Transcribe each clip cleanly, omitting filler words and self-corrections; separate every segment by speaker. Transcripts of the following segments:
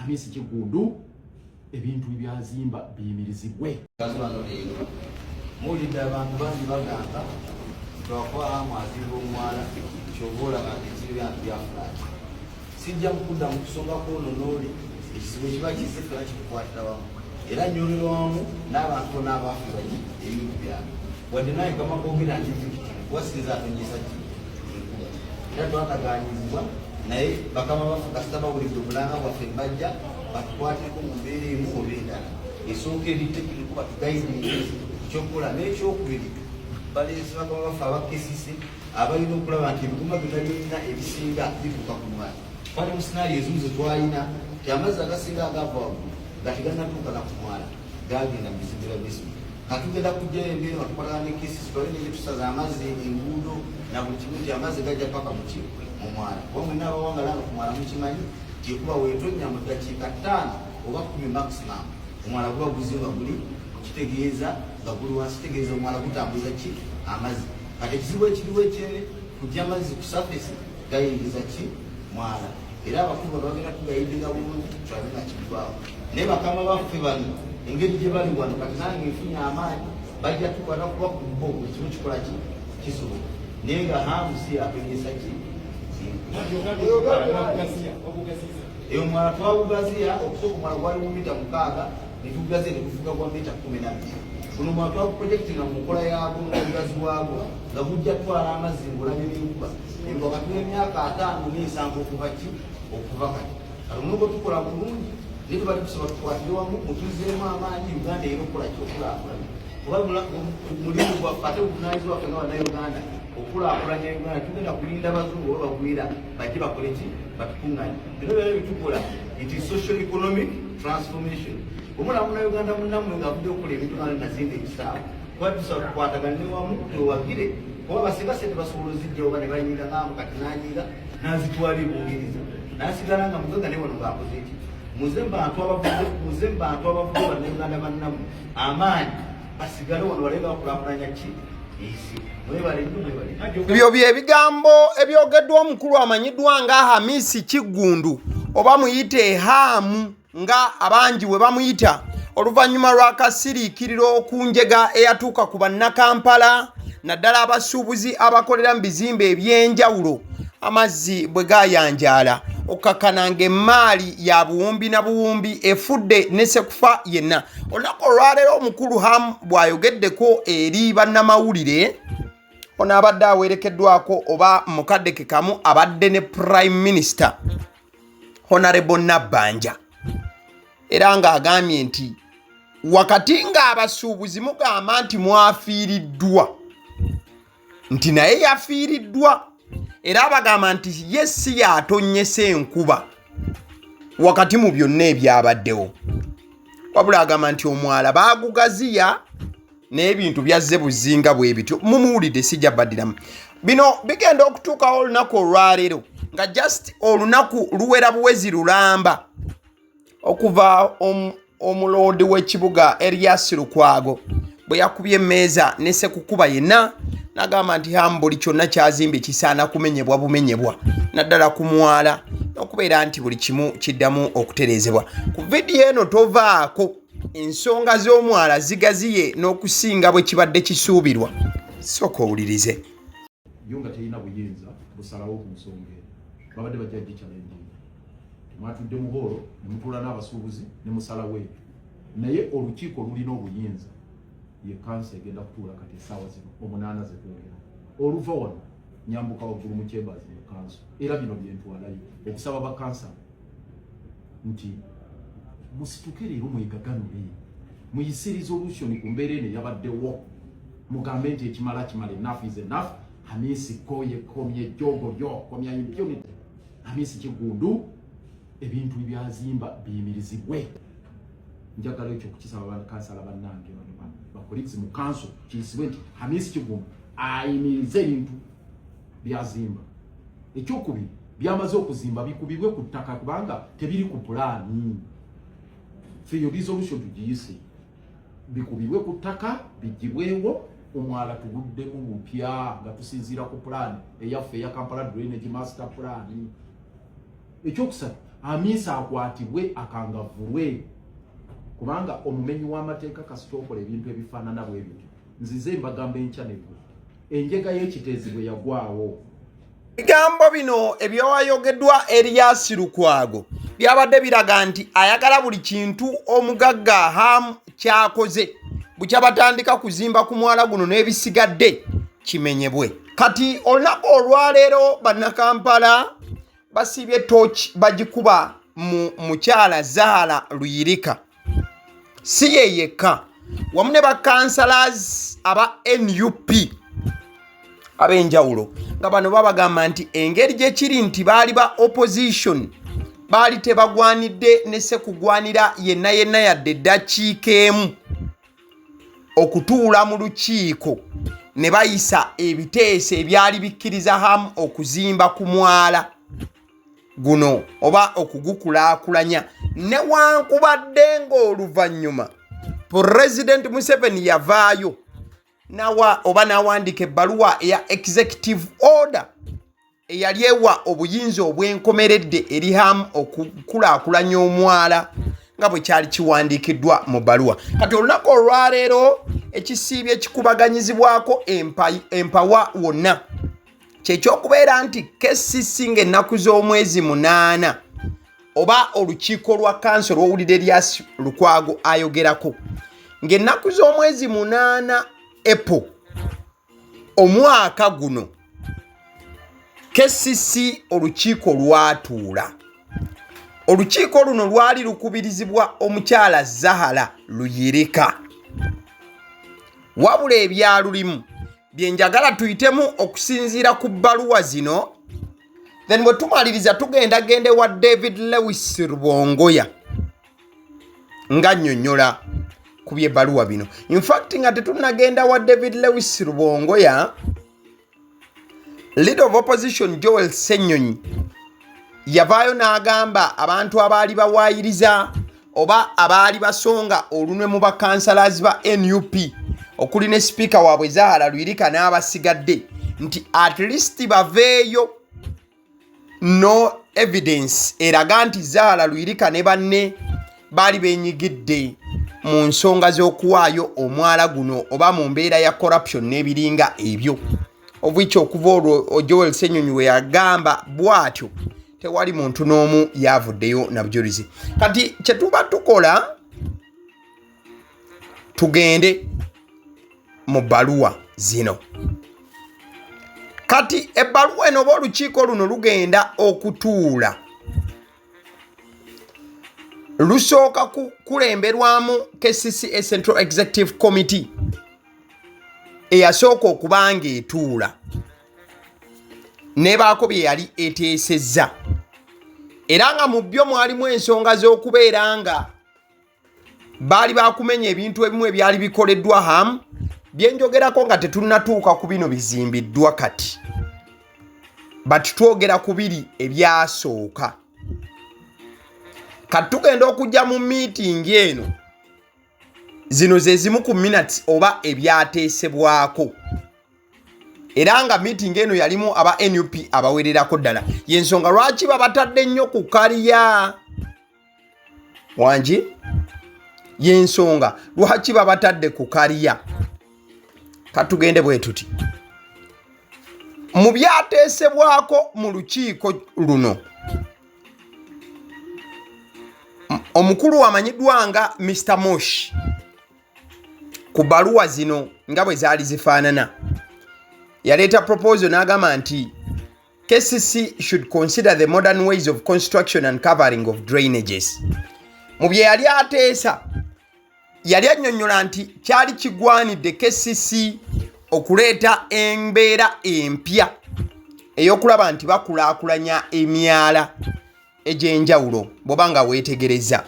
Speaker 1: Hamisi Kigundu ebintu byazimba biyimirizibwe.
Speaker 2: Mulidde abantu bangi bagamba twakola amazimbo Mwala kyobola ng'ekiri byantu byafulaki. Sijja mukudda mu kusonga kwono n'oli ekizibu kiba kisefera kikukwatira wamu era nnyolero wamu n'abantu n'abaafiirwa ebintu byabwe wadde naye kama koogera nti wasiriza atonyesa ki era twatagaanyizibwa naye bakama baffe kasita bawulidde obulanga bwaffe bajja batukwateko mu mbeera emu oba endala esooka eritekiriko batugayirire ekyokukola n'ekyokubiri baleese bakama baffe abakesise abalina okulaba nti ebiguma byonna byonna ebisinga bituuka ku Mwala. Twali mu sinaali ezimu ze twalina ti amazzi agasinga agava waggulu nga tegannatuuka na ku Mwala gagenda mu bizimbira by'essimu. Katugenda kujjayo embeera nga tukolana ne kesisi twali ne tusaza amazzi enguudo na buli kimu nti amazzi gajja paka mu Mwala. Kuba mwenna abawangala nga ku Mwala mukimanyi nti ekuba weetonnya mu ddakiika 5 oba 10 maximum Omwala guba guzimba guli kitegeeza nga guli wansi kitegeeza Omwala gutambuza ki amazzi. Kati ekizibu ekiriwo ekyere kujja amazzi ku surface gayingiza ki Mwala. Era abakulu bagenda kugayingiza bulungi tulabe nga kigwawo. Naye bakama baffe bano engeri gye bali wano kati nange nfunye amaanyi bajja tukwata kuba ku bo ekimu kikola ki kisoboka naye nga hamusi apenyesa ki eyo Mwala twabugaziya okusooka Mwala gwali mu mita 6 netugaziya netufuga gwa mita 12 guno Mwala twakuprojectinga mu nkola yagwo n'obugazi bwagwo nga gujja twala amazzi ng'olabye n'enkuba embo katula emyaka 5 n'ensanvu okuva ki okuva kati kati onogo tukola bulungi naye tubali kusaba tukwatire wamu mutuzeemu amaanyi Uganda era okukola kyokulaakulanya kuba mulimu gwaffe ate obuvunaanyizibwa waffe nga bannayuganda okulaakulanya Uganda tugenda kulinda abazungu oba bagwira bajje bakole ki batukuŋŋanya bino byona bitukola nti social economic transformation omulamu Munnayuganda munnammwe ng'avudde okukola ebintu nga nazimba ekisaawe kuba tusaba tukwatagane wamu twewagire kuba basengase tebasobola ozijjawo ba ne banyiga ngaamu kati nanyiga nazitwala ebungiriza nasigala nga mugagga ne wano ng'akoze eki muze bantu abavuzi bannayuganda bannammwe amaanyi basigale wano balebe bakulaakulanya ki isi
Speaker 3: ebyo byebigambo ebyogeddwa omukulu amanyiddwa nga Hamisi Kigundu oba muyite Hamu nga abangi we bamuyita oluvannyuma lw'akasiriikiriro ku njega eyatuuka ku bannakampala naddala abasuubuzi abakolera mu bizimbe ebyenjawulo amazzi bwe gayanjaala okkakkana ng'emmaali ya buwumbi na buwumbi efudde ne sekufa yenna. Olunaku olwaleero omukulu Hamu bw'ayogeddeko eri bannamawulire ono abadde awerekeddwako oba mukadde ke kamu abadde ne Prime Minister Honorable Nabbanja era ng'agambye nti wakati ng'abasuubuzi mugamba nti mwafiiriddwa nti naye yafiiriddwa era bagamba nti ye si yatonyesa enkuba wakati mu byonna ebyabaddewo wabula agamba nti Omwala baagugaziya n'ebintu byazze buzinga bwe bityo mumuwulidde sijja baddiramu bino bigenda okutuukawo olunaku olwaleero nga just olunaku luwera buwezi lulamba okuva omuloodi w'ekibuga Erias Lukwago bwe yakubye emmeeza ne Sekukuba yenna n'agamba nti Hamu buli kyonna kyazimbe kisaana kumenyebwa bumenyebwa naddala ku Mwala n'okubeera nti buli kimu kiddamu okutereezebwa. Ku vidiyo eno tovaako ensonga z'Omwala zigaziye n'okusinga bwe kibadde kisuubirwa. Sooka owulirize.
Speaker 1: Yo nga terina buyinza busalawo ku nsonga eyo babadde bajja gichallenge mwatudde mu holo ne mutuula n'abasuubuzi ne musalawo ebyo naye olukiiko lulina obuyinza ye kansa egenda kutuula kati essaawa zino 8 zekwogera oluva wano nyambuka waggulu mu kyembazi mu kanso era bino byentwalayo okusaba bakansa nti musituke leero mwegaganule muyise resolution ku mbeera eno yabaddewo mugambe nti ekimala enough is enough. Hamisi koye komye jogo yo komya impunity Hamisi Kigundu ebintu byazimba biyimirizibwe njagala ekyo kukisaba abakansala bannange bano bakoliksi mu kanso kisibwe nti Hamisi Kigundu ayimirize ebintu byazimba ekyokubiri byamaze okuzimba bikubibwe ku ttaka kubanga tebiri ku pulaani fiyo resolution tugiyise bikubibwe ku ttaka bijibwewo Omwala tuguddemu mupya nga tusinziira ku pulaani eyaffe eya Kampala Drainage Master Plan. Ekyokusatu Amisa akwatibwe akangavulwe kubanga omumenyi w'amateeka kasitokola ebintu ebifaanana bwe bityo nzize mbagamba enkyanego enjega y'ekiteezi bwe yagwawo.
Speaker 3: Ebigambo bino ebyawayogeddwa Erias Lukwago byabadde biraga nti ayagala buli kintu omugagga Ham kyakoze bukyabatandika kuzimba ku mwala guno n'ebisigadde kimenyebwe. Kati olunaku olwaleero bannakampala basibye torch bagikuba mu mukyala Zahara Luyirika. Si ye yekka wamu ne bakansalas aba NUP ab'enjawulo nga bano babagamba nti engeri gye kiri nti baali ba opposition baali tebagwanidde ne sekugwanira yenna yadde eddakiika emu okutuula mu lukiiko ne bayisa ebiteeso ebyali bikkiriza Ham okuzimba ku mwala guno oba okugukulaakulanya newankubadde ng'oluvannyuma President Museveni yavaayo n'awandiika ebbaluwa eya executive order eyali ewa obuyinza obwenkomeredde eri Ham okukulaakulanya omwala nga bwe kyali kiwandiikiddwa mu bbaluwa. Kati olunaku olwaleero ekisiibye ekikubaganyizibwako empawa wonna kyekyokubeera nti KCC ng'ennaku z'omwezi 8 oba olukiiko lwa kanso lw'owulira Erias Lukwago ayogerako ng'ennaku z'omwezi 8 April omwaka guno KCC olukiiko lwatuula. Olukiiko luno lwali lukubirizibwa omukyala Zahara Luyirika. Wabula ebyalulimu bye njagala tuyitemu okusinziira ku bbaluwa zino, then bwe tumaliriza tugenda wa David Lewis Rubongoya nga nnyonnyola ku byebbaluwa bino. In fact nga tetunnagenda wa David Lewis Rubongoya, Leader of Opposition Joel Ssenyonyi yavaayo n'agamba abantu abaali bawaayiriza oba abaali basonga olunwe mu bakansalas ba NUP okuli ne speaker waabwe Zahara Luyirika n'abasigadde nti at least baveeyo no evidence eraga nti Zahara Luyirika ne banne baali benyigidde mu nsonga z'okuwaayo omwala guno oba mu mbeera ya corruption n'ebiringa ebyo. Obwikyo okuva olwo Joel Ssenyonyi we yagamba bw'atyo tewali muntu n'omu yavuddeyo na bujulizi. Kati kyetuba tukola tugende mu bbaluwa zino. Kati ebbaluwa eno oba olukiiko luno lugenda okutuula lusooka kulemberwamu KCC Central Executive Committee eyasooka okuba ng'etuula nebaako bye yali eteesezza era nga mu byo mwalimu ensonga z'okubeera nga baali bakumenya ebintu ebimu ebyali bikoleddwa Ham byenjogerako nga tetunnatuuka ku bino bizimbiddwa kati but twogera ku biri ebyasooka. Kati tugenda okujja mu meeting eno zino ze zimu ku minutes oba ebyateesebwako era nga meeting eno yalimu aba NUP abawererako ddala. Yensonga lwaki babatadde nnyo ku kaliya wangi, yensonga lwaki babatadde ku kaliya. Katugende bwe tuti mu byateesebwako mu lukiiko luno. Omukulu amanyiddwa nga Mr. Mosh ku bbaluwa zino nga bwe zaali zifaanana yaleeta proposal n'agamba nti KCC should consider the modern ways of construction and covering of drainages. Mu bye yali ateesa yali annyonnyola nti kyali kigwanidde KCC okuleeta embeera empya ey'okulaba nti bakulaakulanya emyala egy'enjawulo bw'oba nga weetegereza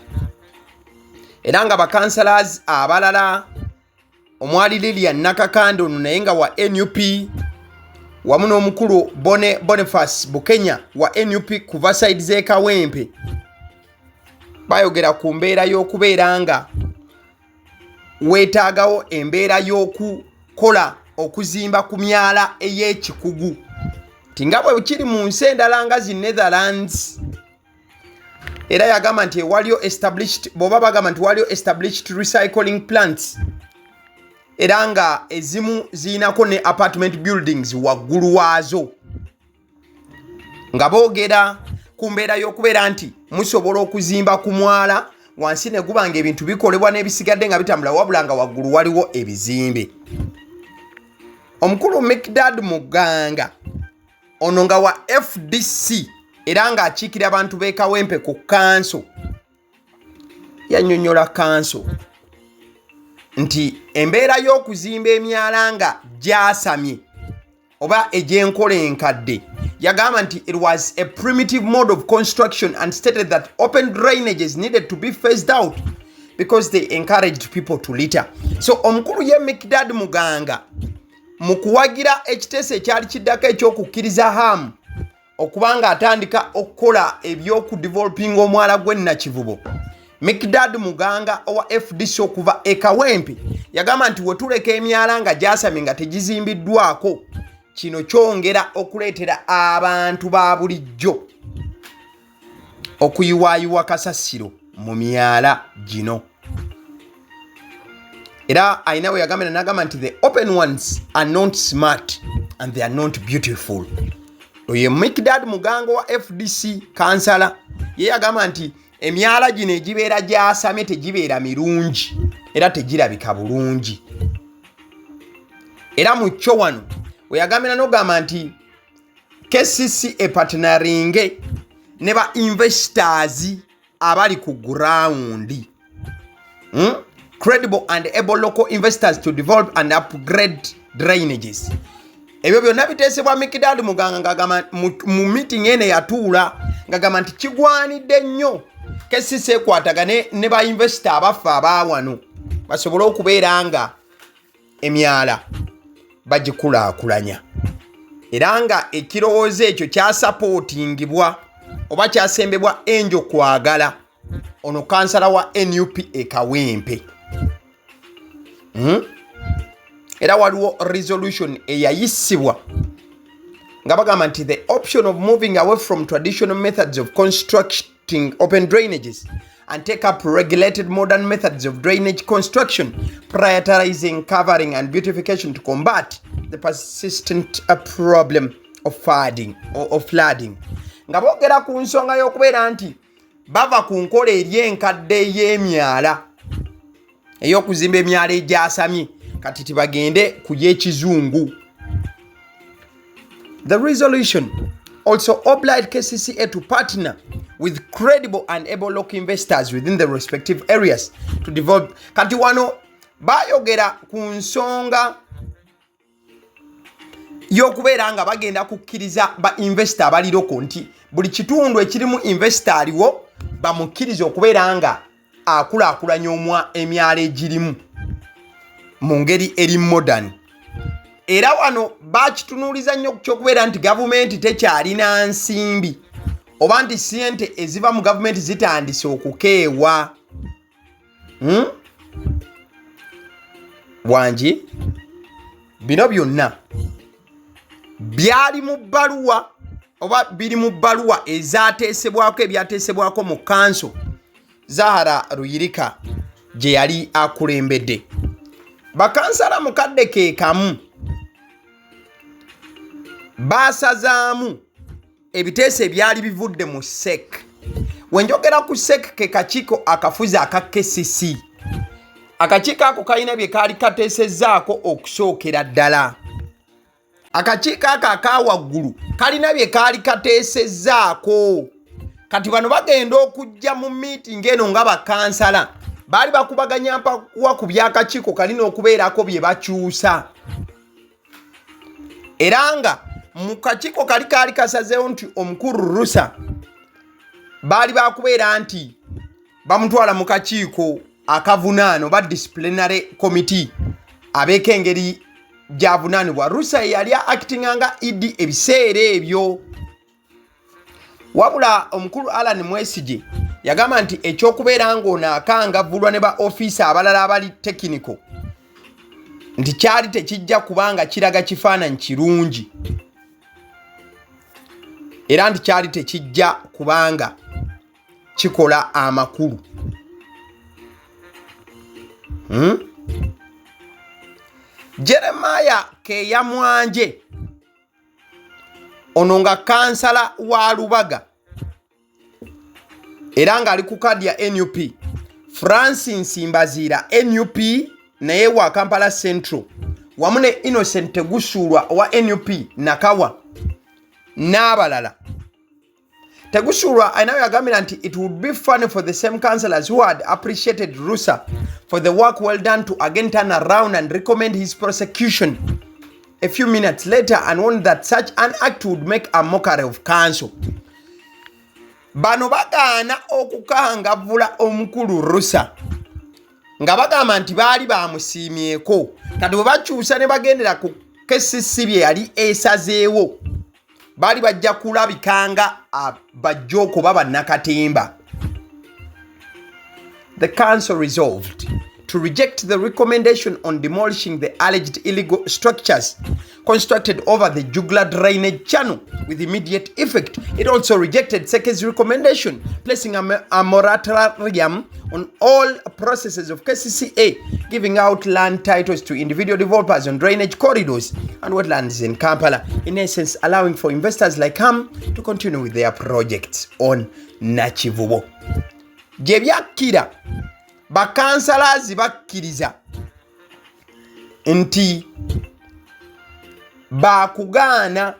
Speaker 3: era nga bakansalas abalala omwali Lilian Nakakande ono naye nga wa NUP wamu n'omukulu Boniface Bukenya wa NUP kuva side z'e Kawempe bayogera ku mbeera y'okubeera nga weetaagawo embeera y'okukola okuzimba ku myala ey'ekikugu tinga bwe kiri mu nsi endala nga zi Netherlands era yagamba nti waliyo established boba bagamba nti waliyo established recycling plants era nga ezimu ziinako ne apartment buildings waggulu waazo nga boogera ku mbeera y'okubeera nti musobola okuzimba ku mwala wansi ne gubanga ebintu bikolebwa n'ebisigadde nga bitambula wabula nga waggulu waliwo ebizimbe. Omukulu Mikdad Muganga ono nga wa FDC era nga akiikira abantu b'e Kawempe ku kanso yannyonnyola kanso nti embeera y'okuzimba emyala nga gyasamye oba egy'enkola enkadde yagamba nti it was a primitive mode of construction and stated that open drainages needed to be phased out because they encouraged people to litter. So omukulu ye Mikdad Muganga mu kuwagira ekiteeso ekyali kiddako ekyokukkiriza hamu okubanga atandika okukola ebyokudevelopinga omwala gw'e Nakivubo. Mikdad Muganga owa FDC okuva e Kawempe yagamba nti wetuleka emyala nga gyasamye nga tegizimbiddwako kino kyongera okuleetera abantu ba bulijjo okuyiwaayiwa kasasiro mu myala gino. Era ayina we yagambira n'agamba nti the open ones are not smart and they are not beautiful. Oye Mikdad Muganga wa FDC kansala ye yagamba nti emyala gino egibeera gyasamye tegibeera mirungi era tegirabika bulungi. Era mu kyo wano we yagambira n'ogamba nti KCC epartneringe ne ba investors abali ku ground. Credible and able local investors to develop and upgrade drainages. Ebyo byonna biteesebwa Mikdad Muganga ng'agamba mu meeting ene yatuula ng'agamba nti kigwanidde nnyo KCC ekwatagane ne ba investor abaffe abaawano basobole okubeera nga emyala bagikulaakulanya era nga ekirowoozo ekyo kyasapootingibwa oba kyasembebwa Enjo Kwagala ono kansala wa NUP e Kawempe. Era waliwo resolution eyayisibwa nga bagamba nti the option of moving away from traditional methods of constructing open drainages and take up regulated modern methods of drainage construction, prioritizing covering and beautification to combat the persistent problem of flooding. Nga boogera ku nsonga y'okubeera nti bava ku nkola eri enkadde y'emyala ey'okuzimba emyala egyasamye kati tibagende ku y'ekizungu. The resolution also obliged KCCA to partner with credible and able local investors within the respective areas to develop. Kati wano bayogera ku nsonga y'okubeera nga bagenda kukkiriza ba investor abaliroko nti buli kitundu ekirimu investor aliwo bamukkiriza okubeera nga akulaakulanya emyala egirimu mu ngeri eri modern. Era wano bakitunuuliza nnyo ky'okubeera nti gavumenti tekyalina nsimbi oba nti ssente eziva mu gavumenti zitandise okukeewa. Wangi bino byonna byali mu bbaluwa oba biri mu bbaluwa ezaateesebwako ebyateesebwako mu kanso Zahara Luyirika gye yali akulembedde. Bakansala mukadde ke kamu basazaamu ebiteeso ebyali bivudde mu SEC. Wenjogera ku SEC ke kakiiko akafuzi aka KCC. Akakiiko ako kalina bye kaali kateesezzaako okusookera ddala. Akakiiko ako akawaggulu kalina bye kaali kateesezzaako. Kati bano bagenda okujja mu meeting eno nga bakansala baali bakubaganya mpakuwa ku byakakiiko kalina okubeerako bye bakyusa. Era nga mu kakiiko kaali kasazeewo nti omukulu Rusa baali bakubeera nti bamutwala mu kakiiko akavunaano ba disciplinary committee abeeko engeri gy'avunaanibwa. Rusa yali actinga nga idi ebiseera ebyo. Wabula omukulu Alan Mwesige yagamba nti ekyokubeera ng'ono akangavvulwa ne ba ofisa abalala abali technical nti kyali tekijja kubanga kiraga kifaananyi kirungi era nti kyali tekijja kubanga kikola amakulu. Jeremiah Keyamwanje ono nga kansala wa Lubaga era nga ali ku kadi ya NUP. Francis Mbazira NUP naye wa Kampala Central wamu ne Innocent Tegusulwa wa NUP Nakawa n'abalala. Tegusulwa ayinayo yagambira nti it would be funny for the same councillors who had appreciated Rusa for the work well done to again turn around and recommend his prosecution a few minutes later and warned that such an act would make a mockery of council. Bano bagaana okukangavula omukulu Rusa nga bagamba nti baali bamusiimyeko kati bwe bakyusa ne bagendera ku KCC bye yali esazeewo baali bajja kulabikanga abajjoko baba nakatemba. The council resolved to reject the recommendation on demolishing the alleged illegal structures constructed over the Jugla drainage channel with immediate effect. It also rejected Seke's recommendation placing a moratorium on all processes of KCCA, giving out land titles to individual developers on drainage corridors and wetlands in Kampala, in essence allowing for investors like HAM to continue with their projects on Nakivubo. Jebyakira bakansalazi bakkiriza nti bakugaana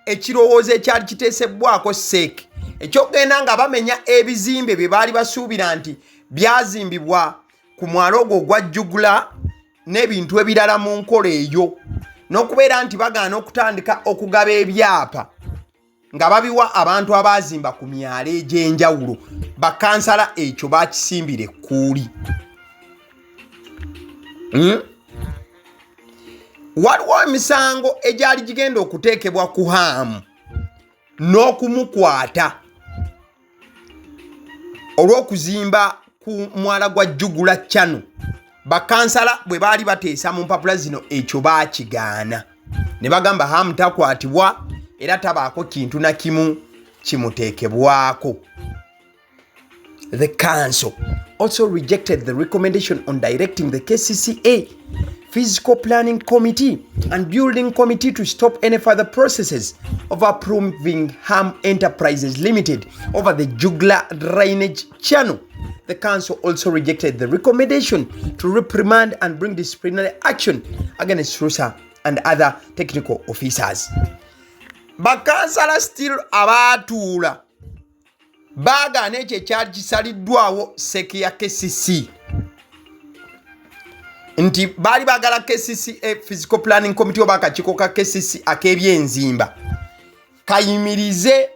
Speaker 3: ekirowoozo ekyali kiteesebwako SEC ekyokugenda nga bamenya ebizimbe bye baali basuubira nti byazimbibwa ku mwalo ogwo ogwa Jugula n'ebintu ebirala mu nkola eyo, n'okubeera nti bagaana okutandika okugaba ebyapa nga babiwa abantu abazimba ku myalo egy'enjawulo. Bakansala ekyo bakisimbire kuuli. Waliwo emisango egyali gigenda okuteekebwa ku HAM n'okumukwata olw'okuzimba ku mwala gwa Jugula channel. Bakansala bwe baali bateesa mu mpapula zino ekyo baakigaana ne bagamba HAM takwatibwa era tabaako kintu na kimu kimuteekebwako. The council also rejected the recommendation on directing the KCCA Physical Planning Committee and Building Committee to stop any further processes of approving HAM Enterprises Limited over the Jugla drainage channel. The council also rejected the recommendation to reprimand and bring disciplinary action against Rusa and other technical officers. Bakansala still abaatuula baagaana ekyo ekyali kisaliddwawo SEC ya KCC nti baali baagala KCCA Physical Planning Committee oba akakiiko ka KCC ak'ebyenzimba kayimirize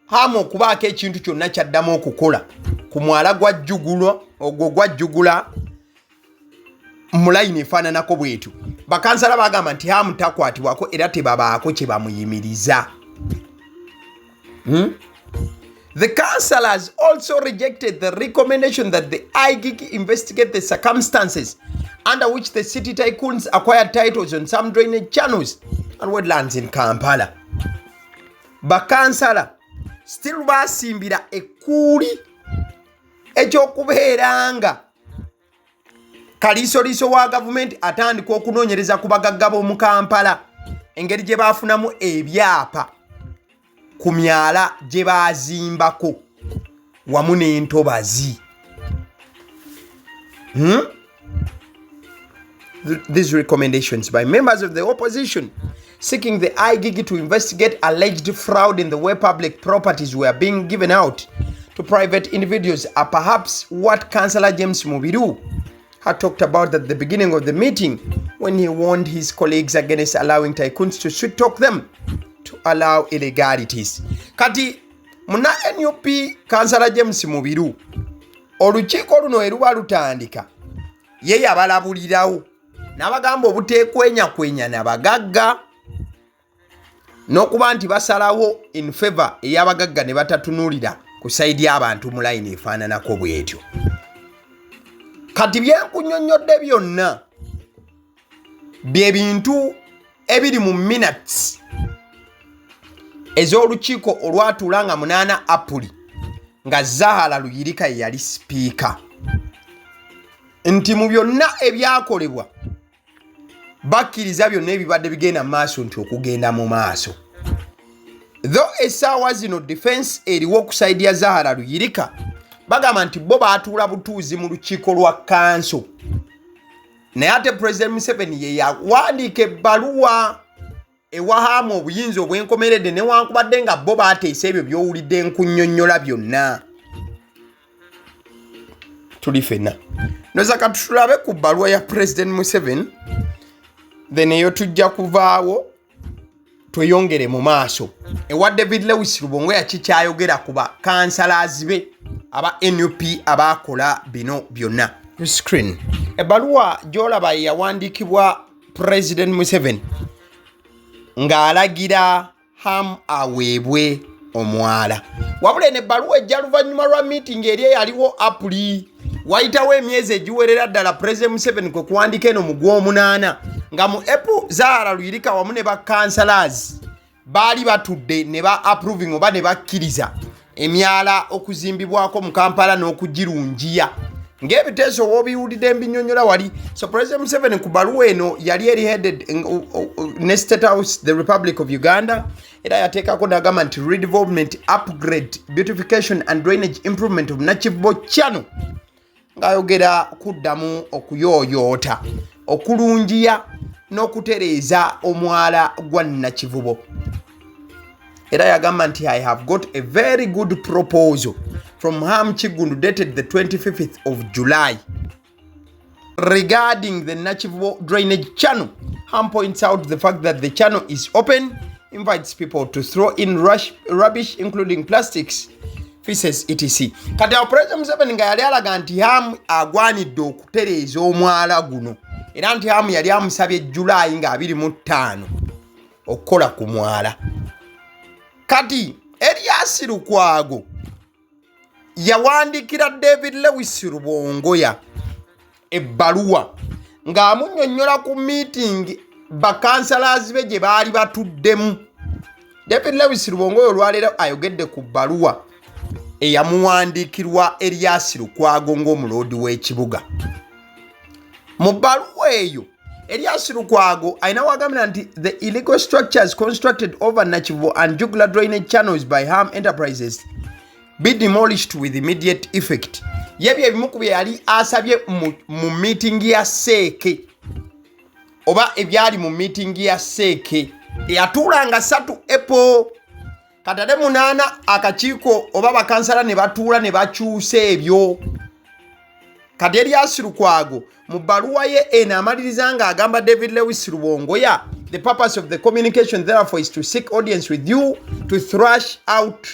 Speaker 3: HAM okubaako ekintu kyonna kyaddamu okukola ku mwala gwa Jugula ogwo gwa Jugula mu layini efaananako bwetu. Bakansala bagamba nti HAM takwatibwako era tebabaako kye bamuyimiriza. The councillors also rejected the recommendation that the IGIG investigate the circumstances under which the city tycoons acquired titles on some drainage channels and wetlands in Kampala. Bakansala still basimbira ekkuuli ekyokubeera nga kaliisoliiso wa gavumenti atandika okunoonyereza ku bagagga b'omu Kampala engeri gye baafunamu ebyapa ku myala gye baazimbako wamu n'entobazi. These recommendations by members of the opposition seeking the IGIG to investigate alleged fraud in the way public properties were being given out to private individuals are perhaps what Councillor James Mubiru had talked about at the beginning of the meeting when he warned his colleagues against allowing tycoons to sweet talk them to allow illegalities. Kati muna NUP Councillor James Mubiru olukiiko luno eruba lutandika ye yabalabulirawo n'abagamba obuteekwenyakwenya n'abagagga n'okuba nti basalawo in favor ey'abagagga ne batatunuulira ku sayidi y'abantu mu layini efaananako bw'etyo. Kati byenkunnyonnyodde byonna bye bintu ebiri mu minutes ez'olukiiko olwatuula nga 8 Apuli nga Zahara Luyirika yali speaker nti mu byonna ebyakolebwa bakkiriza byonna ebibadde bigenda mu maaso nti okugenda mu maaso. Though essaawa zino defense eriwo okusaidia ya Zahara Luyirika bagamba nti bo baatuula butuuzi mu lukiiko lwa kanso, naye ate President Museveni ye yawandiika ebbaluwa ewahamu obuyinza obwenkomeredde newankubadde nga bo baateesa ebyo by'owulidde nkunnyonnyola byonna. Tuli fenna noza katutulabe ku bbaluwa ya President Museveni, then eyo tujja kuvaawo tweyongere mu maaso. Ewa David Lewis Rubongoya kikyayogera ku bakansalazi be aba NUP abakola bino byonna. Screen ebbaluwa gy'olaba yawandiikibwa President Museveni ng'alagira Ham aweebwe omwala. Wabula n'ebbaluwa ejja luvannyuma lwa meeting eri eyaliwo Apuli, wayitawo emyezi egiwerera ddala President Museveni kwe kuwandika eno mu Gw'omunaana nga mu April Zahara Luyirika wamu ne bakansalazi baali batudde ne ba approving oba ne bakkiriza emyala okuzimbibwako mu Kampala n'okugirungiya ng'ebiteeso w'obiwulidde mbinyonnyola wali. So President Museveni ku bbaluwa eno yali eri headed ne State House the Republic of Uganda era yateekako n'agamba nti redevelopment, upgrade, beautification and drainage improvement of Nakivubo channel, ng'ayogera kuddamu okuyooyoota, okulungiya n'okutereeza omwala gwa Nakivubo. Era yagamba nti I have got a very good proposal from Ham Chigundu dated the 25th of July regarding the Nakivubo drainage channel. Ham points out the fact that the channel is open, invites people to throw in rubbish including plastics, feces, etc. Kati awo President Museveni nga yali alaga nti Ham agwanidde okutereeza omwala guno era nti Ham yali amusabye July nga 25 okukola ku mwala. Kati Erias Lukwago yawandiikira David Lewis Rubongoya ebbaluwa ng'amunnyonnyola ku meeting bakansalazi be gye baali batuddemu. David Lewis Rubongoya olwaleero ayogedde ku bbaluwa eyamuwandiikirwa Erias Lukwago ng'omuloodi w'ekibuga. Mu bbaluwa eyo Erias Lukwago ayina wagambira nti the illegal structures constructed over Nakivubo and jugular drainage channels by Ham Enterprises be demolished with immediate effect. Yebyo ebimu ku bye yali asabye mu meeting ya Seeke oba ebyali mu meeting ya Seeke eyatuulanga 3 April katade 8 akakiiko oba bakansala ne batuula ne bakyusa ebyo. Kati Erias Lukwago mu bbaluwa ye enaamaliriza ng'agamba David Lewis Rubongoya, the purpose of the communication therefore is to seek audience with you to thrash out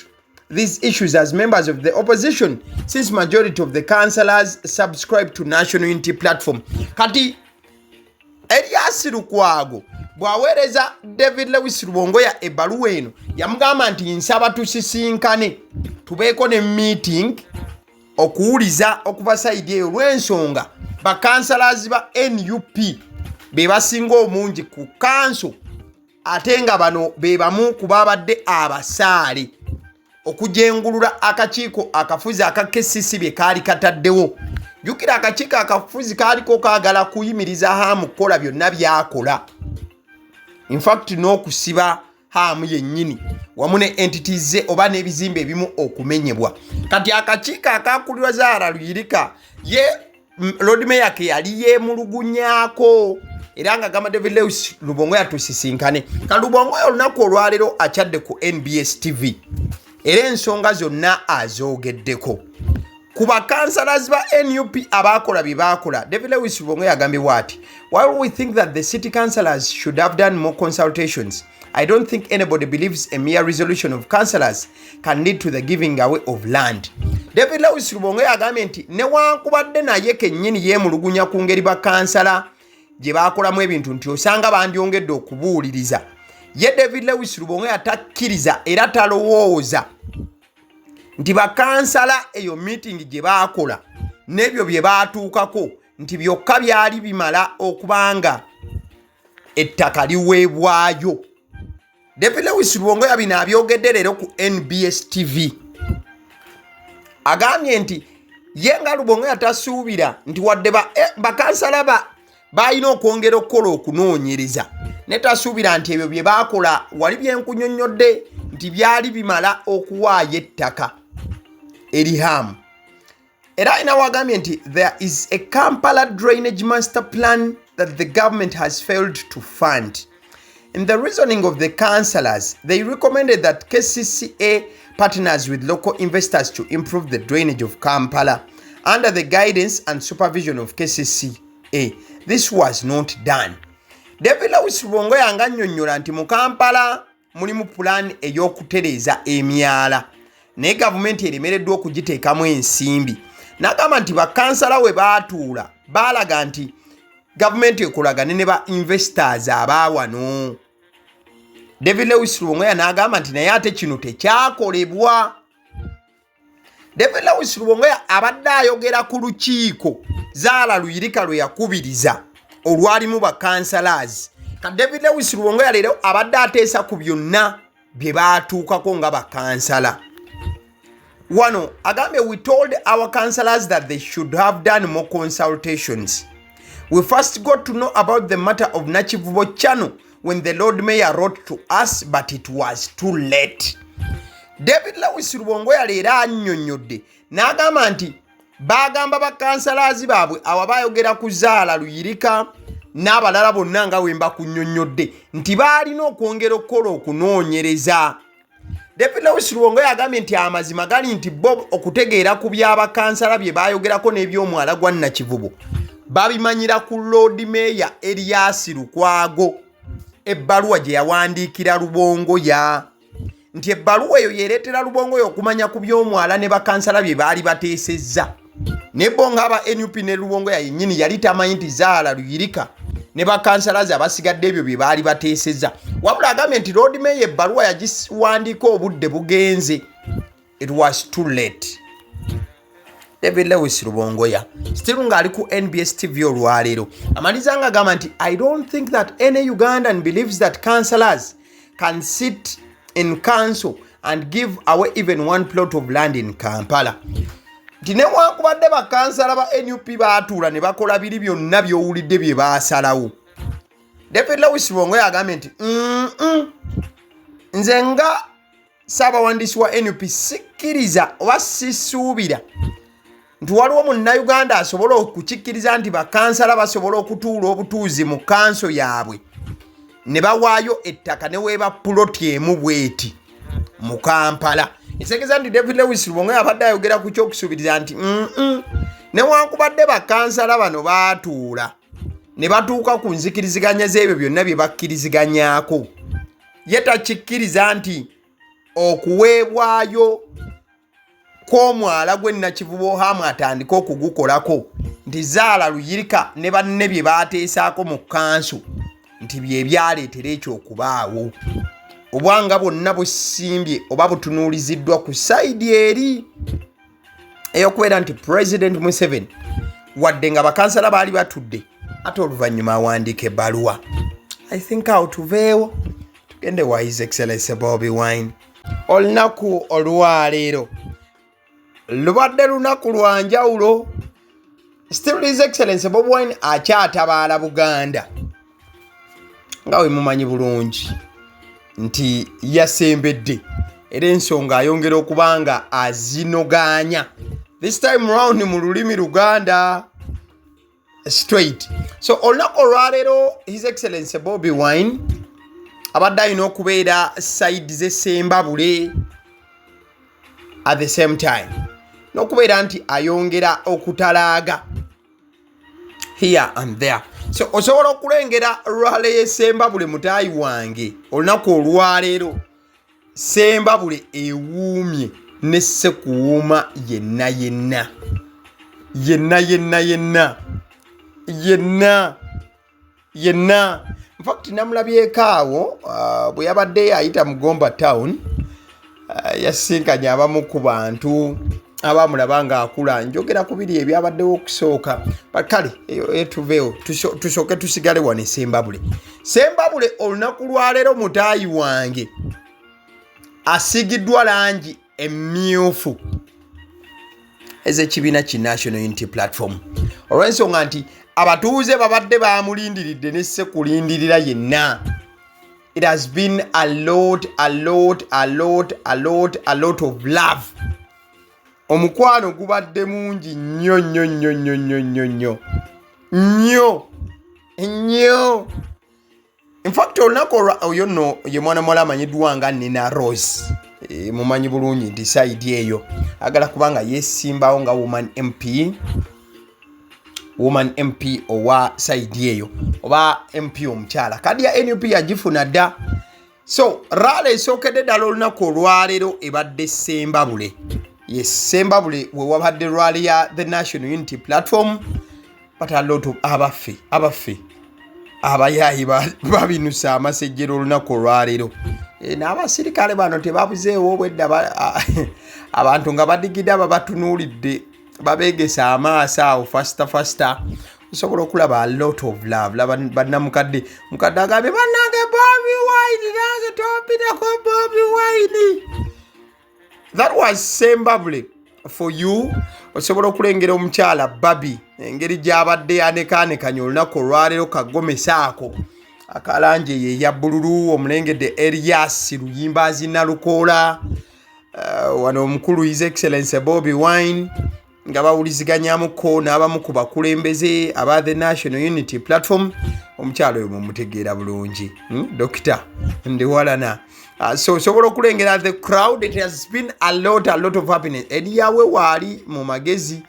Speaker 3: these issues as members of the opposition since majority of the councillors subscribe to National Unity Platform. Kati Erias Lukwago bwaweereza David Lewis Rubongoya ebbaluwa eno yamugamba nti nsaba tusisinkane tubeeko ne meeting okuwuliza okuva sayidi eyo olw'ensonga bakansalazi ba NUP be basinga omungi ku kanso ate nga bano be bamu ku babadde abasaale okujengulula akakiiko akafuzi aka KCC bye kaali kataddewo. Jukira akakiiko akafuzi kaaliko kaagala kuyimiriza Hamu kukola byonna byakola, in fact n'okusiba Hamu yennyini wamu ne entities ze oba n'ebizimbe ebimu okumenyebwa. Kati akakiiko akakulirwa Zahara Luyirika ye Lord Mayor ke yali yeemulugunyaako era nga gamba David Lewis Rubongoya tusisinkane. Ka Rubongoya olunaku olwaleero akyadde ku NBS TV era ensonga zonna azoogeddeko ku bakansalazi ba NUP abakola bye baakola. David Lewis Rubongoya agambibwa ati while we think that the city councillors should have done more consultations, I don't think anybody believes a mere resolution of councillors can lead to the giving away of land. David Lewis Rubongoya agambye nti newankubadde naye kennyini yeemulugunya ku ngeri bakansala gye baakolamu ebintu nti osanga bandyongedde okubuuliriza, ye David Lewis Rubongoya takkiriza era talowooza nti bakansala eyo meeting gye baakola n'ebyo bye baatuukako nti byokka byali bimala okubanga ettaka liweebwayo. David Lewis Rubongoya bino abyogedde leero ku NBS TV. agambye nti ye nga Rubongoya tasuubira nti wadde bakansala balina okwongera okukola okunoonyereza ne tasuubira nti ebyo bye baakola wali byenkunyonnyodde nti byali bimala okuwaayo ettaka erihamu. Era ayina wagambye nti there is a Kampala drainage master plan that the government has failed to fund. In the reasoning of the councillors, they recommended that KCCA partners with local investors to improve the drainage of Kampala under the guidance and supervision of KCCA. This was not done. David Lewis Rubongoya annyonnyola nti mu Kampala mulimu plan ey'okutereeza emyala naye gavumenti eremereddwa okugiteekamu ensimbi. N'agamba nti bakansala we baatuula baalaga nti gavumenti ekolagane ne ba investors abaawano. David Lewis Rubongoya n'agamba nti naye ate kino tekyakolebwa. David Lewis Rubongoya abadde ayogera ku lukiiko Zahara Luyirika lwe yakubiriza olwalimu bakansalazi. Ka David Lewis Rubongoya leero abadde ateesa ku byonna bye baatuukako nga bakansala. Wano agambye we told our councillors that they should have done more consultations. We first got to know about the matter of Nakivubo channel when the Lord Mayor wrote to us, but it was too late. David Lewis Rubongoya leero annyonnyodde n'agamba nti bagamba bakansalazi baabwe abo bayogera ku Zahara Luyirika n'abalala bonna nga wemba kunnyonnyodde nti baalina okwongera okukola okunoonyereza. David Lewis Rubongoya agambye nti amazima gali nti Bob okutegeera ku by'abakansala bye bayogerako n'eby'omwala gwa Nakivubo babimanyira ku Lord Mayor Elias Lukwago ebbaluwa gye yawandiikira Rubongoya nti ebbaluwa eyo yereetera Rubongoya okumanya ku by'omwala ne bakansala bye baali bateesezza. Ne bo ng'aba NUP ne Rubongoya yennyini yali tamanyi nti Zahara Luyirika ne bakansalazi abasigadde ebyo bye baali bateesezza. Wabula agambye nti Lord Mayor ebbaluwa yagiwandiika obudde bugenze. It was too late. David Lewis Rubongoya still ng'ali ku NBS TV olwaleero amaliza nga agamba nti I don't think that any Ugandan believes that councillors can sit in council and give away even one plot of land in Kampala. Nti newankubadde bakansala ba NUP baatuula ne bakola biri byonna by'owulidde bye baasalawo. David Lewis Rubongoya agambye nti nze nga ssaabawandiisi wa NUP sikkiriza oba sisuubira nti waliwo munnayuganda asobola okukikkiriza nti bakansala basobola okutuula obutuuzi mu kanso yaabwe ne bawaayo ettaka ne weeba puloti emu bweti mu Kampala. Ekitegeza nti David Lewis Rubongoya abadde ayogera ku ky'okusuubiriza nti newankubadde bakansala bano baatuula ne batuuka ku nzikiriziganya z'ebyo byonna bye bakkiriziganyaako ye takikkiriza nti okuweebwayo kw'omwala gwe Nakivubo hamu atandika okugukolako nti Zahara Luyirika ne banne bye baateesaako mu kanso nti bye byaleetera ekyo okubaawo. Obwanga bwonna busimbye oba butunuuliziddwa ku sayidi eri ey'okubeera nti President Museveni wadde nga bakansala baali batudde ate oluvannyuma awandiika ebbaluwa. I think awo tuveewo tugende wa His Excellency Bobi Wine. Olunaku olwaleero lubadde lunaku lwa njawulo. Still His Excellency Bobi Wine akyatabaala Buganda nga we mumanyi bulungi nti yasembedde era ensonga ayongera okubanga azinoganya this time round mu lulimi Luganda straight. So olunaku olwaleero His Excellency Bobi Wine abadde alina okubeera side z'Essembabule at the same time n'okubeera nti ayongera okutalaaga here and there. So osobola okulengera rwale y'Essembabule mutaayi wange olunaku olwaleero Ssembabule ewuumye ne ssekuwuuma yenna yenna yenna yenna yenna yenna yenna. In fact namulabyeko awo bwe yabadde ayita mu Gomba town yasinkanya abamu ku bantu abamulaba nga akula. Njogera ku biri ebyabaddewo okusooka bakale etuveewo tusooke tusigale wano Ssembabule. Ssembabule olunaku lwaleero mutaayi wange asigiddwa langi emmyufu ez'ekibiina ki National Unity Platform. Olw'ensonga nti abatuuze babadde bamulindiridde ne sekulindirira yenna. It has been a lot of love. Omukwano gubadde mungi nnyo. In fact, olunaku oyo nno ye mwana muwala amanyiddwa nga Nina Rose. Mumanyi bulungi nti side eyo agala kubanga yesimbawo nga woman MP owa side eyo oba MP omukyala. Kadi ya NUP yagifuna dda. So rale esookedde ddala olunaku olwaleero ebadde Sembabule. Yes, Sembabule we wabadde rale ya the National Unity Platform, but a lot of abaffe abayayi babinusa amasejjero olunaku olwaleero. N'abasirikale bano tebabuzeewo obwedda abantu nga badigidde babatunuulidde babeegesa amaaso awo faster osobola okulaba a lot of love. Laba bannamukadde agambye bannange Bobi Wine nange tompitako Bobi Wine. That was Sembabule for you. Osobola okulengera omukyala Bobi engeri gy'abadde yanekaanekanya olunaku olwaleero kagomesa ako akalanje ye ya bbululu omulengedde Elias Luyimbazi Nalukoola wano omukulu His Excellency Bobi Wine nga bawuliziganyamuko n'abamu ku bakulembeze aba the National Unity Platform. Omukyalo oyo mumutegeera bulungi, Dr. Ndiwalana. So osobola okulengera the crowd. It has been a lot of happiness. Eriyawe waali mu magezi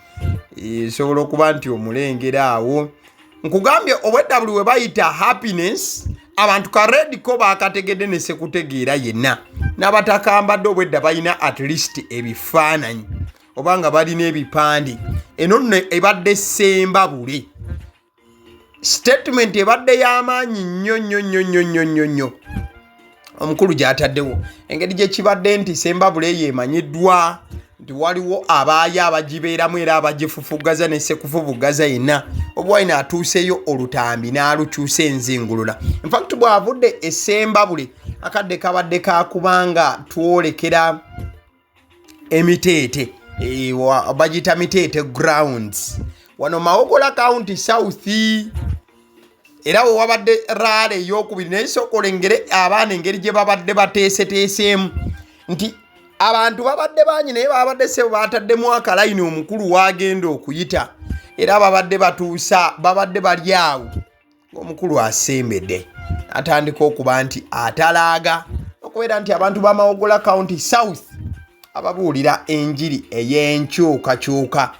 Speaker 3: osobola okuba nti omulengera awo. Nkugambye obwedda buli we bayita happiness abantu karedi ko bakategedde ne sekutegeera yenna. N'abatakambadde obwedda bayina at least ebifaananyi obanga balina ebipande. Eno nno ebadde Sembabule. Statement ebadde y'amaanyi nnyo. Omukulu gy'ataddewo engeri gye kibadde nti Sembabule yeemanyiddwa nti waliwo abaayi abagibeeramu era abagifufugaza ne sekufufugaza yenna. Bobi Wine atuuseyo olutambi n'alukyusa enzingulula. In fact bw'avudde e Sembabule akadde kabadde kakubanga twolekera emiteete bagita Miteete grounds wano Mawogola County South. Era we wabadde rale ey'okubiri naye sooka olengere abaana engeri gye babadde bateeseteeseemu nti abantu babadde bangi naye babadde sebo bataddemu akalayini omukulu wagenda okuyita era babadde batuusa babadde bali awo ng'omukulu asembedde atandika okuba nti atalaaga okubeera nti abantu ba Mawogola County South ababuulira enjiri ey'enkyukakyuka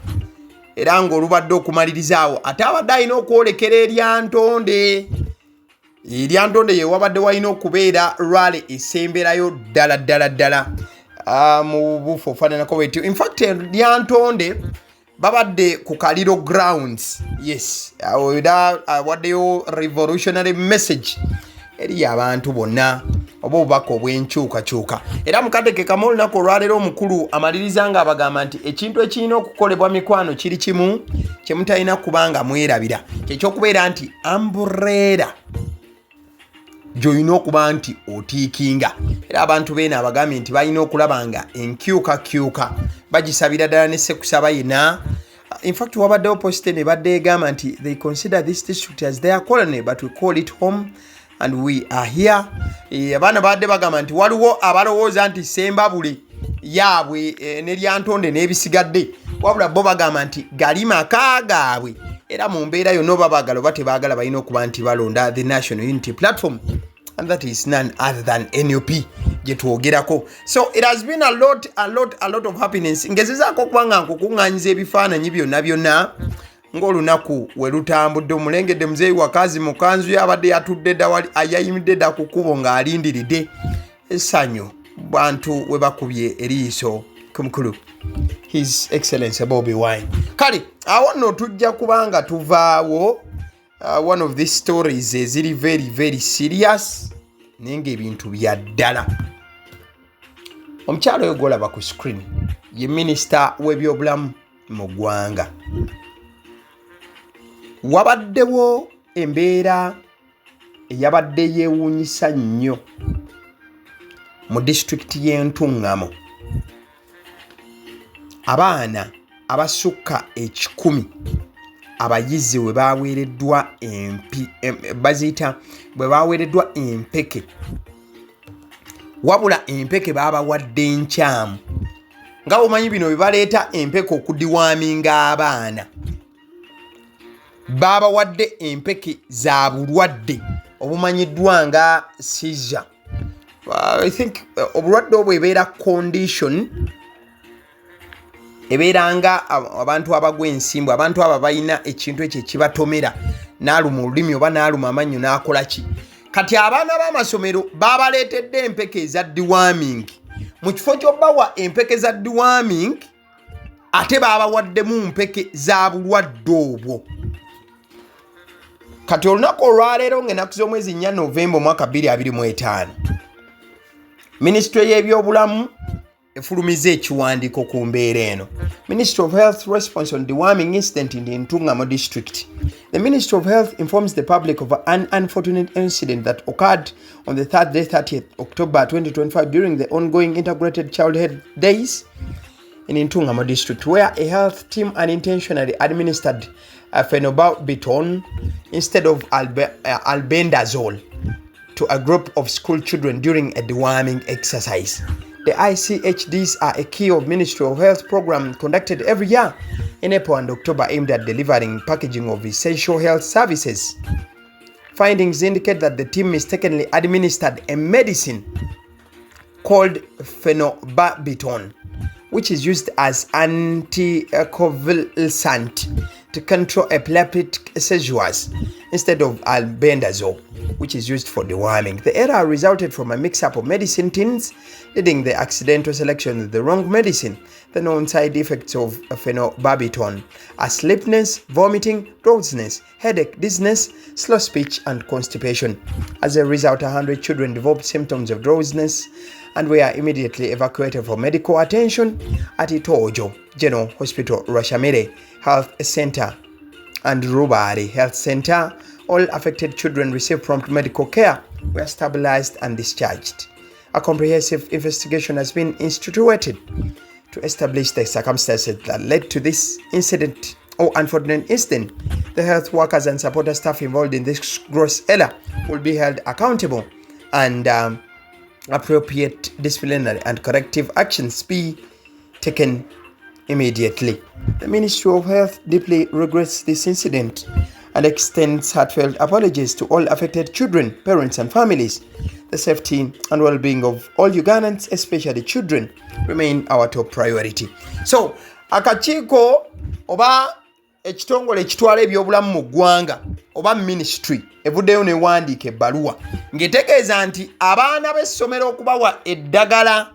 Speaker 3: era ng'olubadde okumaliriza ate abadde alina okwolekera eryantonde ye wabadde walina okubeera rale esemberayo ddala mu bufu ofaananako bwetyo. In fact eryantonde babadde ku Kaliro grounds. Yes, era waddeyo revolutionary message eri abantu bonna oba obubaka obw'enkyukakyuka. Era mukadde kamu olunaku olwaleero omukulu amaliriza nga abagamba nti ekintu ekirina okukolebwa mikwano kiri kimu kye mutalina kubanga mwerabira kyekyokubeera nti umbrella gy'olina okuba nti otiikinga. Era abantu beena abagambye nti balina okulaba nga enkyukakyuka bagisabira ddala ne ssekusaba yenna. In fact wabaddewo posite ne badde egamba nti they consider this district as their colony but we call it home and we are here. Abaana badde bagamba nti waliwo abalowooza nti Sembabule yaabwe n'eryantonde n'ebisigadde wabula bo bagamba nti gali maka gaabwe era mu mbeera yonna babagala oba tebaagala balina okuba nti balonda the National Unity Platform and that is none other than NUP gye twogerako. So it has been a lot of happiness. Ngezezaako okuba nga nkukuŋŋaanyiza ebifaananyi byonna ng'olunaku we lutambudde. Omulengedde muzeeyi wakazi mu kanzu yabadde yatudde dda wali ayayimidde dda ku kkubo ng'alindiridde essanyu bantu we bakubye eriiso ku mukulu His Excellency Bobi Wine. Kale awo nno tujja kubanga tuvaawo one of these stories eziri very serious naye ng'ebintu bya ddala. Omukyalo oyo gw'olaba ku screen ye minisita w'ebyobulamu mu ggwanga. Wabaddewo embeera eyabadde yeewuunyisa nnyo mu disitulikiti y'Entuŋŋamo. Abaana abasukka 1,000 abayizi we baweereddwa baweereddwa empeke, wabula empeke babawadde nkyamu. Nga omanyi bino bye baleeta empeke okudiwaaminga abaana, babawadde empeke za bulwadde obumanyiddwa nga seizure. I think obulwadde obwo ebeera condition ebeera nga abantu abagwa ensimbu, abantu abo balina ekintu ekyo ekibatomera, n'aluma olulimi oba n'aluma amannyo n'akola ki. Kati abaana b'amasomero babaleetedde empeke eza deworming. Mu kifo ky'obbawa empeke za deworming ate babawaddemu mpeke za bulwadde obwo. Kati olunaku olwaleero ng'ennaku z'omwezi 4 Novemba omwaka 2025, Ministry y'ebyobulamu efulumiza ekiwandiiko ku mbeera eno. Ministry of Health response on deworming incident in the Ntungamo district. The Ministry of Health informs the public of an unfortunate incident that occurred on the Thursday 30th October 2025 during the ongoing integrated childhood days in Ntungamo district, where a health team unintentionally administered phenobarbital instead of albendazole to a group of school children during a deworming exercise. The ICHDs are a key of Ministry of Health program conducted every year in April and October aimed at delivering packaging of essential health services. Findings indicate that the team mistakenly administered a medicine called phenobarbital, which is used as anticonvulsant to control epileptic seizures, instead of albendazole, which is used for deworming. The error resulted from a mix-up of medicine tins, leading the accidental selection of the wrong medicine. The known side effects of phenobarbital are sleepiness, vomiting, drowsiness, headache, dizziness, slow speech, and constipation. As a result, 100 children developed symptoms of drowsiness and were immediately evacuated for medical attention at Itojo General Hospital, Rashamere Health Center, and Rubari Health Center. All affected children received prompt medical care, were stabilized and discharged. A comprehensive investigation has been instituted to establish the circumstances that led to this incident or unfortunate incident. The health workers and supporter staff involved in this gross error will be held accountable, and appropriate disciplinary and corrective actions be taken immediately. The Ministry of Health deeply regrets this incident and extends heartfelt apologies to all affected children, parents, and families. The safety and well-being of all Ugandans, especially children, remain our top priority. So, akakiiko oba ekitongole ekitwala ebyobulamu mu ggwanga oba ministry evuddeyo newandiika ebbaluwa ng'etegeeza nti abaana b'essomero okubawa eddagala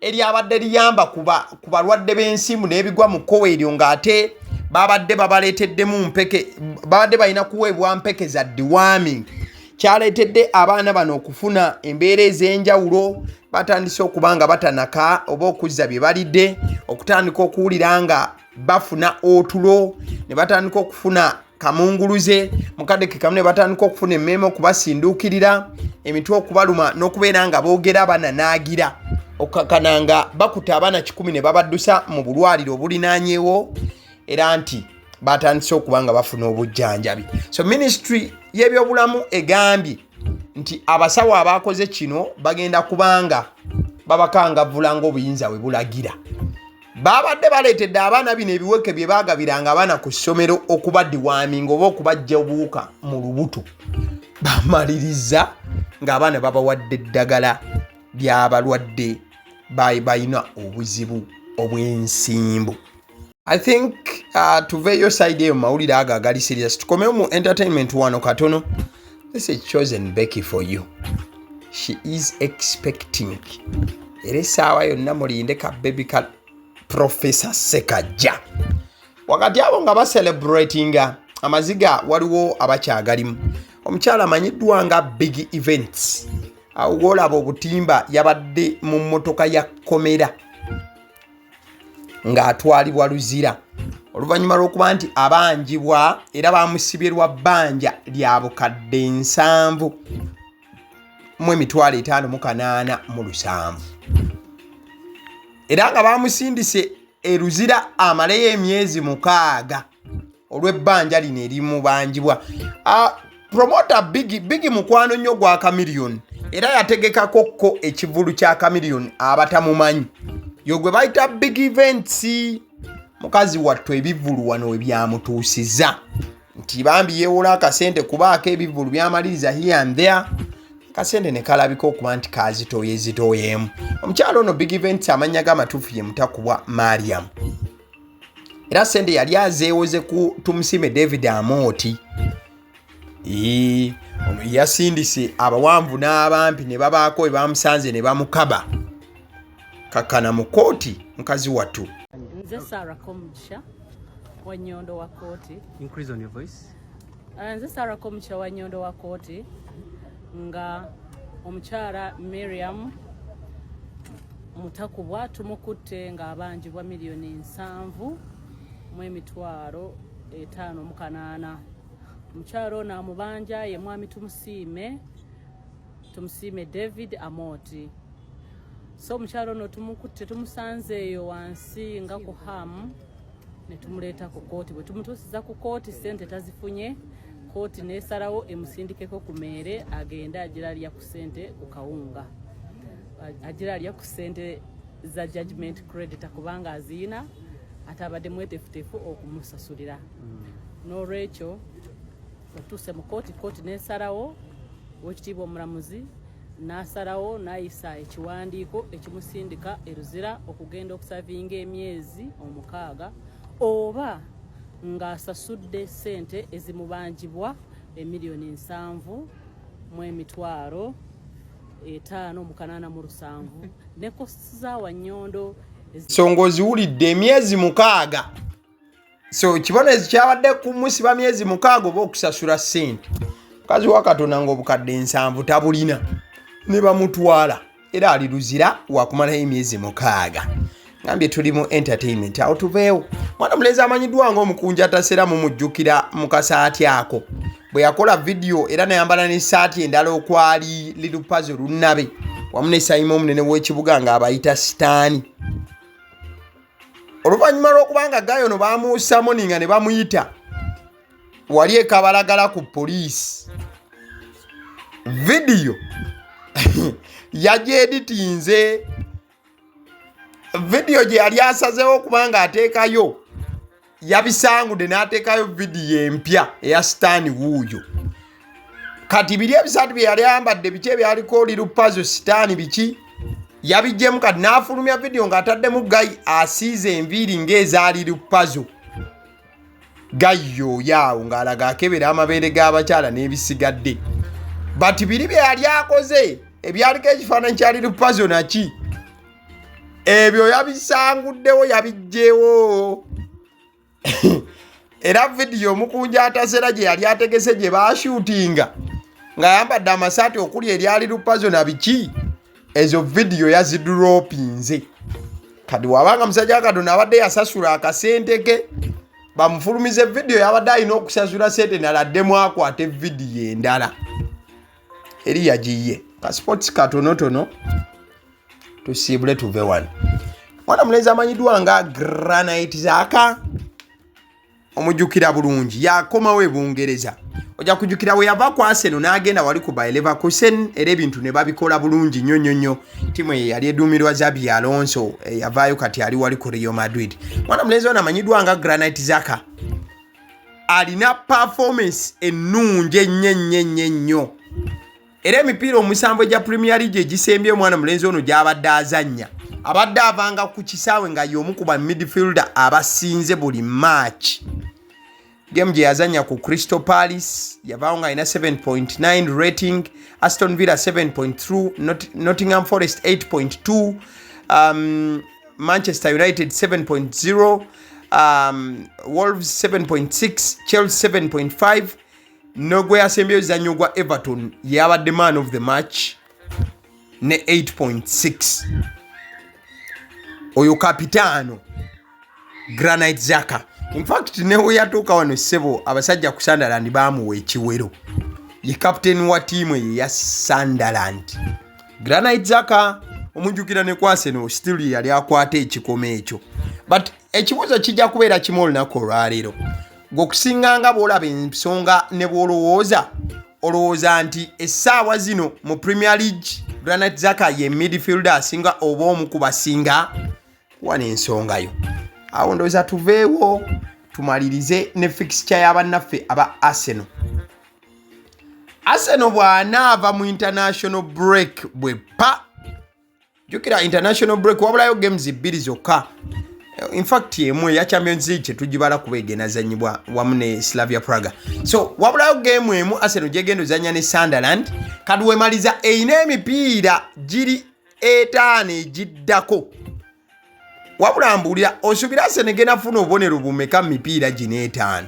Speaker 3: eryabadde liyamba ku balwadde b'ensimbu n'ebigwa mu kkowa eryo ng'ate babadde babaleeteddemu mpeke, babadde balina kuweebwa mpeke za deworming, kyaleetedde abaana bano okufuna embeera ez'enjawulo. Batandise okuba nga batanaka oba okuzza bye balidde, okutandika okuwulira nga bafuna otulo, ne batandika okufuna kamunguluze, mukadeke kamu ne batandika okufuna emmeeme okubasinduukirira, emitwe okubaluma n'okubeera nga boogera bananaagira, okukakana nga bakuta abaana 10 ne babaddusa mu bulwaliro obulinaanyeewo, era nti batandise okuba nga bafuna obujjanjabi. So ministry y'ebyobulamu egambye nti abasawo abakoze kino bagenda kubanga babakangavvula ng'obuyinza bwe bulagira. Babadde baleetedde abaana bino ebiweke bye baagabiranga abaana ku ssomero okuba deworming oba okubajja obuwuka mu lubuto. Bamaliriza ng'abaana babawadde eddagala ly'abalwadde balina obuzibu obw'ensimbu. I think tuveeyo side eyo mawulire ago agali serious. Tukomewo mu entertainment wano katono. This is chosen Becky for you. She is expecting. Era essaawa yonna mulinde ka baby ka Professor Sekajja. Wakati abo nga baselebratinga amaziga waliwo abakyagalimu. Omukyala amanyiddwa nga Big Events. Awo olaba obutimba yabadde mu mmotoka ya komera ng'atwalibwa luzira oluvannyuma lw'okuba nti abanjibwa era bamusibye lwa bbanja lya bukadde 7,587 era nga bamusindise eruzira amaleyo emyezi 6 olw'ebbanja lino erimubanjibwa. Promoter bigi mukwano nnyo gwa Chameleone era yategekako ko ekivulu kya Chameleone abatamumanyi yogwe bayita big events. Mukazi wattu ebivulu wano we byamutuusiza nti bambi yeewola akasente kubaako ebivulu byamaliriza here and there kasente ne kalabika okuba nti kazitooyemu. Omukyalo ono big events amanya g'amatuufu ye mutakubwa Mariam era sente yali azeewoze ku tumusime David Amoti. Ono yasindise abawanvu n'abampi ne babaako we bamusanze ne bamukaba kakana mu kooti mukazi wattu.
Speaker 4: Nze Zahara Komucha wa Nyondo wa Kooti.
Speaker 5: Increase on your voice.
Speaker 4: Nze Zahara Komucha wa Nyondo wa Kooti nga omukyala Miriam mutakubwa tumukutte nga abanjibwa $1,750,000. Omukyala ono amubanja ye mwami Tumusime David Amoti. So omukyala ono tumukutte tumusanzeeyo wansi nga ku hamu ne tumuleeta ku kooti. Bwe tumutuusiza ku kooti sente tazifunye, kooti neesalawo emusindikeko ku meere agenda agiralya ku sente ku kawunga. Agiralya ku sente za judgment creditor kubanga aziina ate abadde mwetefutefu okumusasulira. N'olwekyo batuuse mu kooti neesalawo Oweekitiibwa omulamuzi n'asalawo n'ayisa ekiwandiiko ekimusindika eruzira okugenda okusavinga emyezi 6 oba ng'asasudde sente ezimubanjibwa $1,587,587 ne kosti za Wanyondo
Speaker 3: songozi wulidde emyezi 6. So kiboneezi kyabadde kumusiba myezi 6 oba okusasula sente. Mukazi wa Katonda ng'obukadde 7 tabulina ne bamutwala era aliruzira wakumalayo emyezi 6. Ngambye tuli mu entertainment awo tuveewo. Mwana mulenzi amanyiddwa ng'omukunja Atasera mumujjukira mu kasaati ako bwe yakola video era nayambala n'essaati endala okwali Little Puzzle Lunnabe wamu ne Simon omunene w'ekibuga ng'abayita Sitaani. Oluvannyuma lw'okubanga Gayo no baamusamoninga ne bamuyita wali ekabalagala ku poliisi video yagyeditinze. Video gye yali asazeewo kubanga ateekayo yabisangudde n'ateekayo video empya eya Sitaani wuuyo. Kati biri ebisaatu bye yali ayambadde biki ebyaliko Little Puzzle Sitaani biki yabijjemu kati n'afulumya video ng'ataddemu Gayi asiize enviiri ng'eza Little Puzzle. Gayi yaawo ng'alaga akebera amabeere g'abakyala n'ebisigadde. Bati biri bye yali akoze ebyaliko ekifaananyi kya Little Puzzle naki ebyo yabisanguddewo yabijjeewo. Era video omukunja Atasera gye yali ategese gye baashuutinga ng'ayambadde amasaati okuli erya Little Puzzle na biki ezo video yazidropinze. Kati wabanga musajja Katonda abadde yasasula akasente ke bamufulumize video yabadde alina okusasula sente naladdemu akwate video endala eri yagiye ka sports katonotono tusiibule tuve wano. Mwana mulenzi amanyiddwa nga Granite Zaka omujjukira bulungi yakomawo e Bungereza. Ojja kujjukira we yava ku Arsenal n'agenda wali ku Bayer Leverkusen era ebintu ne babikola bulungi nnyo. Timu yali eduumirwa Xabi Alonso yavaayo kati ali wali ku Real Madrid. Mwana mulenzi ono amanyiddwa nga Granite Zaka alina performance ennungi ennyo. Era emipiira 7 egya Premier League egisembye omwana mulenzi ono gy'abadde azannya abadde avanga ku kisaawe nga y'omu ku ba midfielder abasinze buli match. Game gye yazannya ku Crystal Palace yavaawo nga alina 7.9 rating, Aston Villa 7.3, Nottingham Forest 8.2, Manchester United 7.0, Wolves 7.6, Chelsea 7.5. Nogwe asembyo zanyo gwa Everton yabadde man of the match ne 8.6. Oyo kapitano Granite Zaka. In fact newe yatuuka wano sebo abasajja ku Sunderland bamuwa ekiwero. Ye captain wa timu ya Sunderland. Granite Zaka omunjukira ne kwase no still yali akwata ekikome ekyo. But ekibuuzo kijja kubeera kimu olunaku olwaleero. Gwokusinganga bw'olaba ensonga ne bw'olowooza olowooza nti essaawa zino mu Premier League Granit Xhaka ye midfielder asinga oba omu ku basinga kuba n'ensonga yo. Awo ndowooza tuveewo tumalirize ne fixture y'abannaffe aba Arsenal. Arsenal bw'anaava mu international break bwe pa. Jukira international break wabulayo games 2 zokka. In fact yemu ya Champions League tujibala kubegena zanyibwa wamu ne Slavia Praga. So wabulayo game emu Arsenal jegendo zanya ne Sunderland kadwe maliza eine emipiira giri 5 jiddako. Wabulambulira osubira Arsenal gena funo obonero bumeka mipiira gine 5.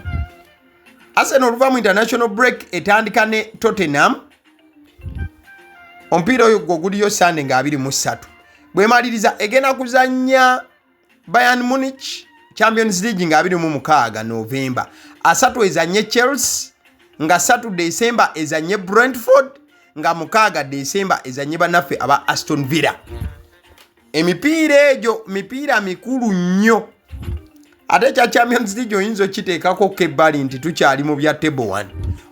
Speaker 3: Arsenal luva mu international break etandika ne Tottenham. Ompira oyo goguliyo Sunday nga 23. Bwe maliriza egena kuzanya Bayern Munich Champions League nga 26 November. Asatu ezanye Chelsea nga 3 December ezanye Brentford nga 6 December ezanye banafe aba Aston Villa. Emipiira ejo mipiira mikulu nnyo. Ate cha Champions League oyinza kiteekako kebbali nti tukyali mu bya table 1.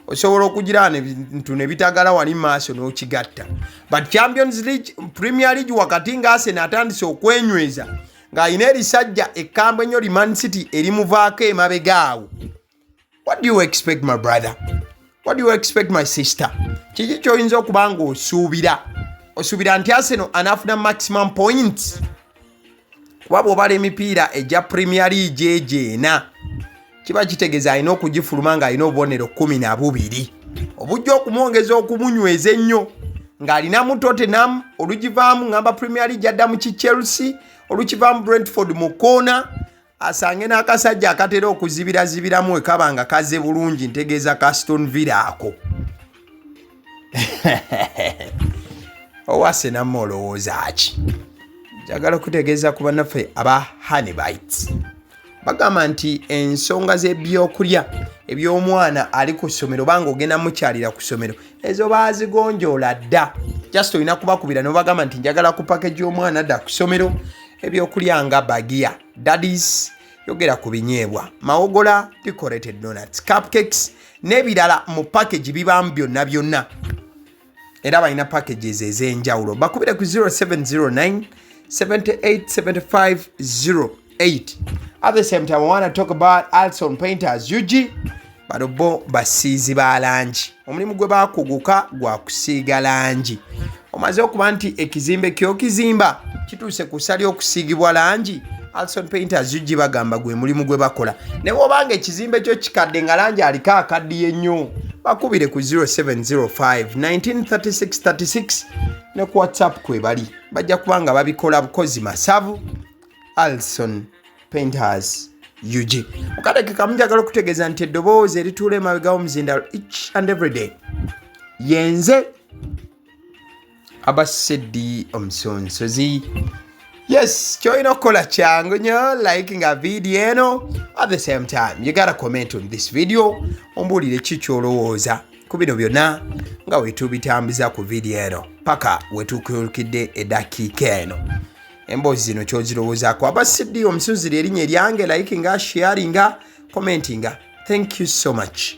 Speaker 3: Osobola okugirana ebintu ne bitagala wali maaso n'okigatta. But Champions League, Premier League wakati nga Arsenal atandise okwenyweza nga ine erisajja ekkambo ennyo Man City erimuvaako emabegaawo. What do you expect my brother? What do you expect my sister? Kiki ky'oyinza okuba nga osuubira nti Arsenal anafuna maximum points? Kuba bw'obala emipiira egya Premier League egyena kiba kitegeeza alina okugifuluma nga alina obubonero 12 obujja okumwongeza okumunyweza ennyo ng'alinamu Tottenham olugivaamu ngamba Premier League addamu ki Chelsea olukivaamu Brentford mu koona asange n'akasajja akatera okuzibirazibiramu ekaba nga kaze bulungi ntegeeza ka Aston Villa ako. Owase namma olowooza ki? Njagala okutegeeza ku bannaffe aba Honeybites. Bagamba nti ensonga z'ebyokulya eby'omwana ali ku ssomero banga ogenda mukyalira ku ssomero ezo baazigonjoola dda. Just olina kubakubira ne bagamba nti njagala ku package y'omwana adda ku ssomero ebyokulya nga bagiya, daddies, yogera ku binyeebwa, mawogola, decorated donuts, cupcakes n'ebirala mu package bibaamu byonna byonna. Era balina packages ez'enjawulo. Bakubire ku 0709 787508. At the same time, I want to talk about Alson Painters UG. Bado bo basiizi ba langi. Omulimu gwe bakuguka gwa kusiiga langi. Omaze okuba nti ekizimbe ky'okizimba kituuse ku ssali okusiigibwa langi. Alson Painters UG bagamba gwe mulimu gwe bakola. Ne bw'obanga ekizimbe kyo kikadde nga langi aliko akaddiye nnyo, bakubire ku 0705 193636 ne ku WhatsApp kwe bali. Bajja kubanga babikola bukozi masavu. Alson Painters UG. Mukadde kamunjagala okutegeeza nti eddoboozi erituula emabegaawo muzindalo each and every day. Yenze Abaseddi Omusonsozi. Yes, kyolina okukola kyangu nnyo liking a video eno. At the same time, you gotta comment on this video. Ombuulire ki ky'olowooza ku bino byonna nga wetubitambuza ku video eno paka wetukulukidde eddakiika eno. Emboozi zino ky'ozirowoozaako. Abaseddi Omusonsozi erinnya eryange, likinga, sharinga, commentinga. Thank you so much.